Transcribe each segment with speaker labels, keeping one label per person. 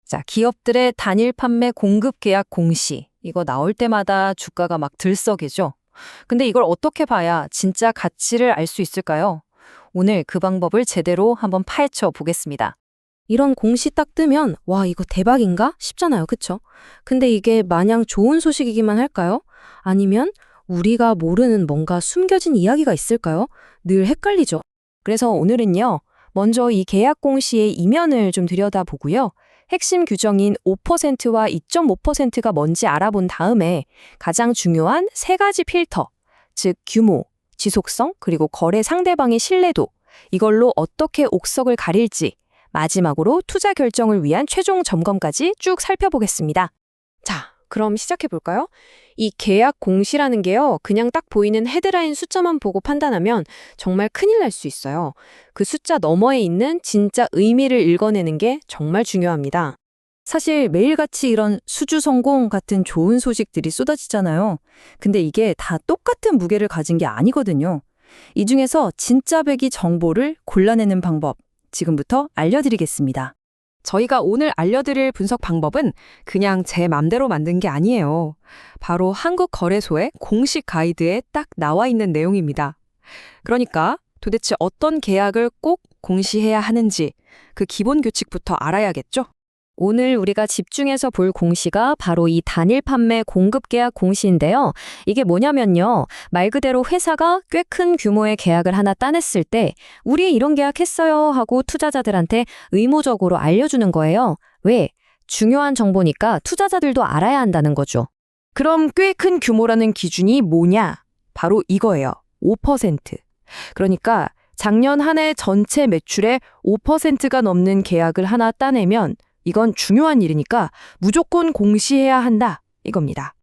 Speaker 1: 자, 기업들의 단일 판매 공급 계약 공시. 이거 나올 때마다 주가가 막 들썩이죠. 근데 이걸 어떻게 봐야 진짜 가치를 알 수 있을까요? 오늘 그 방법을 제대로 한번 파헤쳐 보겠습니다.
Speaker 2: 이런 공시 딱 뜨면 와, 이거 대박인가? 싶잖아요. 그쵸? 근데 이게 마냥 좋은 소식이기만 할까요? 아니면 우리가 모르는 뭔가 숨겨진 이야기가 있을까요? 늘 헷갈리죠.
Speaker 1: 그래서 오늘은요, 먼저 이 계약 공시의 이면을 좀 들여다보고요. 핵심 규정인 5%와 2.5%가 뭔지 알아본 다음에 가장 중요한 세 가지 필터, 즉 규모, 지속성, 그리고 거래 상대방의 신뢰도, 이걸로 어떻게 옥석을 가릴지, 마지막으로 투자 결정을 위한 최종 점검까지 쭉 살펴보겠습니다.
Speaker 2: 자, 그럼 시작해 볼까요? 이 계약 공시라는 게요, 그냥 딱 보이는 헤드라인 숫자만 보고 판단하면 정말 큰일 날 수 있어요. 그 숫자 너머에 있는 진짜 의미를 읽어내는 게 정말 중요합니다.
Speaker 1: 사실 매일같이 이런 수주 성공 같은 좋은 소식들이 쏟아지잖아요. 근데 이게 다 똑같은 무게를 가진 게 아니거든요. 이 중에서 진짜 배기 정보를 골라내는 방법, 지금부터 알려드리겠습니다.
Speaker 3: 저희가 오늘 알려드릴 분석 방법은 그냥 제 맘대로 만든 게 아니에요. 바로 한국거래소의 공식 가이드에 딱 나와 있는 내용입니다. 그러니까 도대체 어떤 계약을 꼭 공시해야 하는지 그 기본 규칙부터 알아야겠죠?
Speaker 1: 오늘 우리가 집중해서 볼 공시가 바로 이 단일 판매 공급 계약 공시인데요. 이게 뭐냐면요. 말 그대로 회사가 꽤 큰 규모의 계약을 하나 따냈을 때 우리 이런 계약했어요 하고 투자자들한테 의무적으로 알려주는 거예요. 왜? 중요한 정보니까 투자자들도 알아야 한다는 거죠.
Speaker 3: 그럼 꽤 큰 규모라는 기준이 뭐냐? 바로 이거예요. 5%. 그러니까 작년 한 해 전체 매출의 5%가 넘는 계약을 하나 따내면 이건 중요한 일이니까 무조건 공시해야 한다, 이겁니다.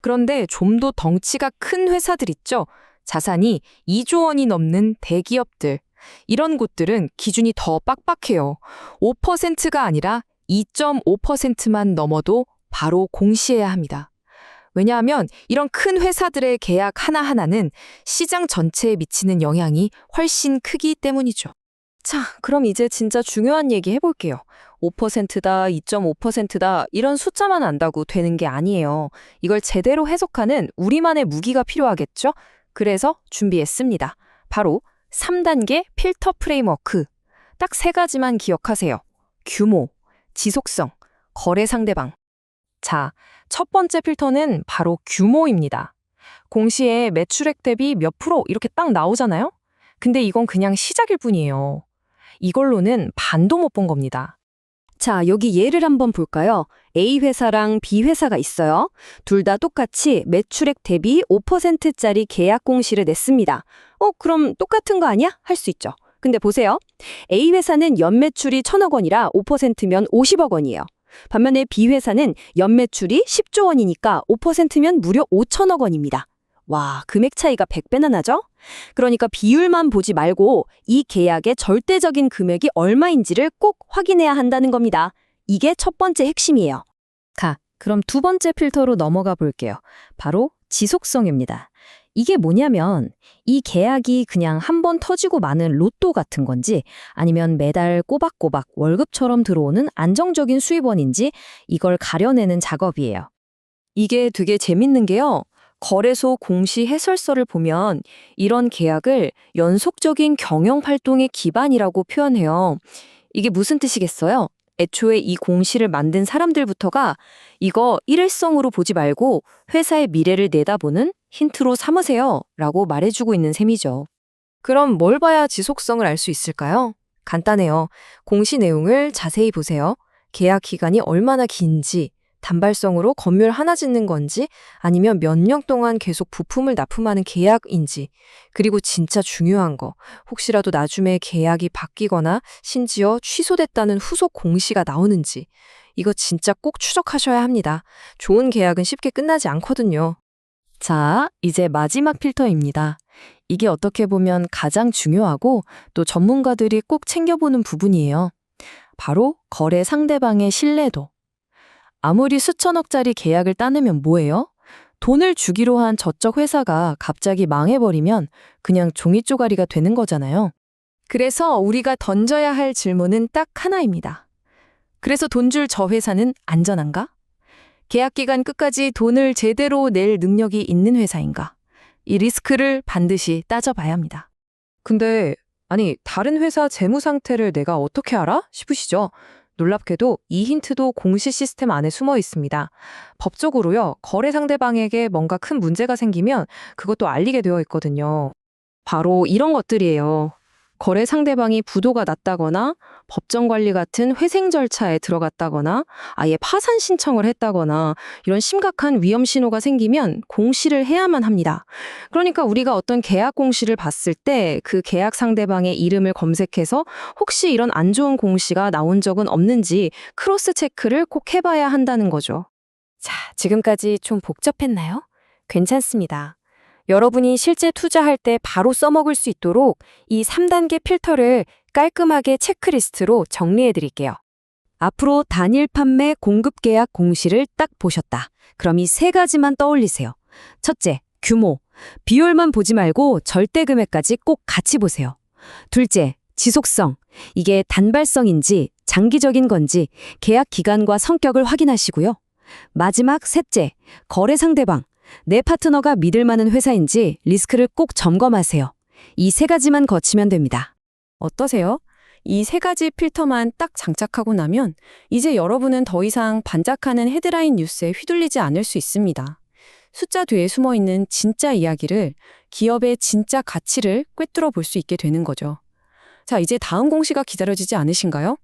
Speaker 3: 그런데 좀 더 덩치가 큰 회사들 있죠? 자산이 2조 원이 넘는 대기업들. 이런 곳들은 기준이 더 빡빡해요. 5%가 아니라 2.5%만 넘어도 바로 공시해야 합니다. 왜냐하면 이런 큰 회사들의 계약 하나하나는 시장 전체에 미치는 영향이 훨씬 크기 때문이죠.
Speaker 1: 자, 그럼 이제 진짜 중요한 얘기 해볼게요. 5%다, 2.5%다 이런 숫자만 안다고 되는 게 아니에요. 이걸 제대로 해석하는 우리만의 무기가 필요하겠죠? 그래서 준비했습니다. 바로 3단계 필터 프레임워크. 딱 세 가지만 기억하세요. 규모, 지속성, 거래 상대방. 자, 첫 번째 필터는 바로 규모입니다. 공시에 매출액 대비 몇 프로 이렇게 딱 나오잖아요? 근데 이건 그냥 시작일 뿐이에요. 이걸로는 반도 못 본 겁니다.
Speaker 2: 자, 여기 예를 한번 볼까요? A 회사랑 B 회사가 있어요. 둘 다 똑같이 매출액 대비 5%짜리 계약 공시를 냈습니다. 그럼 똑같은 거 아니야? 할 수 있죠. 근데 보세요. A 회사는 연매출이 1,000억 원이라 5%면 50억 원이에요. 반면에 B 회사는 연매출이 10조 원이니까 5%면 무려 5천억 원입니다. 와, 금액 차이가 100배나 나죠? 그러니까 비율만 보지 말고 이 계약의 절대적인 금액이 얼마인지를 꼭 확인해야 한다는 겁니다. 이게 첫 번째 핵심이에요.
Speaker 1: 그럼 두 번째 필터로 넘어가 볼게요. 바로 지속성입니다. 이게 뭐냐면 이 계약이 그냥 한 번 터지고 마는 로또 같은 건지 아니면 매달 꼬박꼬박 월급처럼 들어오는 안정적인 수입원인지 이걸 가려내는 작업이에요. 이게 되게 재밌는 게요. 거래소 공시 해설서를 보면 이런 계약을 연속적인 경영 활동의 기반이라고 표현해요. 이게 무슨 뜻이겠어요? 애초에 이 공시를 만든 사람들부터가 이거 일회성으로 보지 말고 회사의 미래를 내다보는 힌트로 삼으세요 라고 말해주고 있는 셈이죠. 그럼 뭘 봐야 지속성을 알 수 있을까요? 간단해요. 공시 내용을 자세히 보세요. 계약 기간이 얼마나 긴지, 단발성으로 건물 하나 짓는 건지 아니면 몇 년 동안 계속 부품을 납품하는 계약인지, 그리고 진짜 중요한 거, 혹시라도 나중에 계약이 바뀌거나 심지어 취소됐다는 후속 공시가 나오는지, 이거 진짜 꼭 추적하셔야 합니다. 좋은 계약은 쉽게 끝나지 않거든요. 자, 이제 마지막 필터입니다. 이게 어떻게 보면 가장 중요하고 또 전문가들이 꼭 챙겨보는 부분이에요. 바로 거래 상대방의 신뢰도. 아무리 수천억짜리 계약을 따내면 뭐예요? 돈을 주기로 한 저쪽 회사가 갑자기 망해버리면 그냥 종이 쪼가리가 되는 거잖아요. 그래서 우리가 던져야 할 질문은 딱 하나입니다.
Speaker 3: 그래서 돈 줄 저 회사는 안전한가? 계약 기간 끝까지 돈을 제대로 낼 능력이 있는 회사인가? 이 리스크를 반드시 따져봐야 합니다. 근데 아니 다른 회사 재무 상태를 내가 어떻게 알아? 싶으시죠? 놀랍게도 이 힌트도 공시 시스템 안에 숨어 있습니다. 법적으로요, 거래 상대방에게 뭔가 큰 문제가 생기면 그것도 알리게 되어 있거든요. 바로 이런 것들이에요. 거래 상대방이 부도가 났다거나 법정 관리 같은 회생 절차에 들어갔다거나 아예 파산 신청을 했다거나 이런 심각한 위험 신호가 생기면 공시를 해야만 합니다. 그러니까 우리가 어떤 계약 공시를 봤을 때 그 계약 상대방의 이름을 검색해서 혹시 이런 안 좋은 공시가 나온 적은 없는지 크로스 체크를 꼭 해봐야 한다는 거죠.
Speaker 2: 자, 지금까지 좀 복잡했나요? 괜찮습니다. 여러분이 실제 투자할 때 바로 써먹을 수 있도록 이 3단계 필터를 깔끔하게 체크리스트로 정리해 드릴게요. 앞으로 단일 판매 공급 계약 공시를 딱 보셨다. 그럼 이 세 가지만 떠올리세요. 첫째, 규모. 비율만 보지 말고 절대 금액까지 꼭 같이 보세요. 둘째, 지속성. 이게 단발성인지 장기적인 건지 계약 기간과 성격을 확인하시고요. 마지막 셋째, 거래 상대방. 내 파트너가 믿을 만한 회사인지 리스크를 꼭 점검하세요. 이 세 가지만 거치면 됩니다.
Speaker 4: 어떠세요? 이 세 가지 필터만 딱 장착하고 나면 이제 여러분은 더 이상 반짝하는 헤드라인 뉴스에 휘둘리지 않을 수 있습니다. 숫자 뒤에 숨어 있는 진짜 이야기를, 기업의 진짜 가치를 꿰뚫어 볼 수 있게 되는 거죠. 자, 이제 다음 공시가 기다려지지 않으신가요?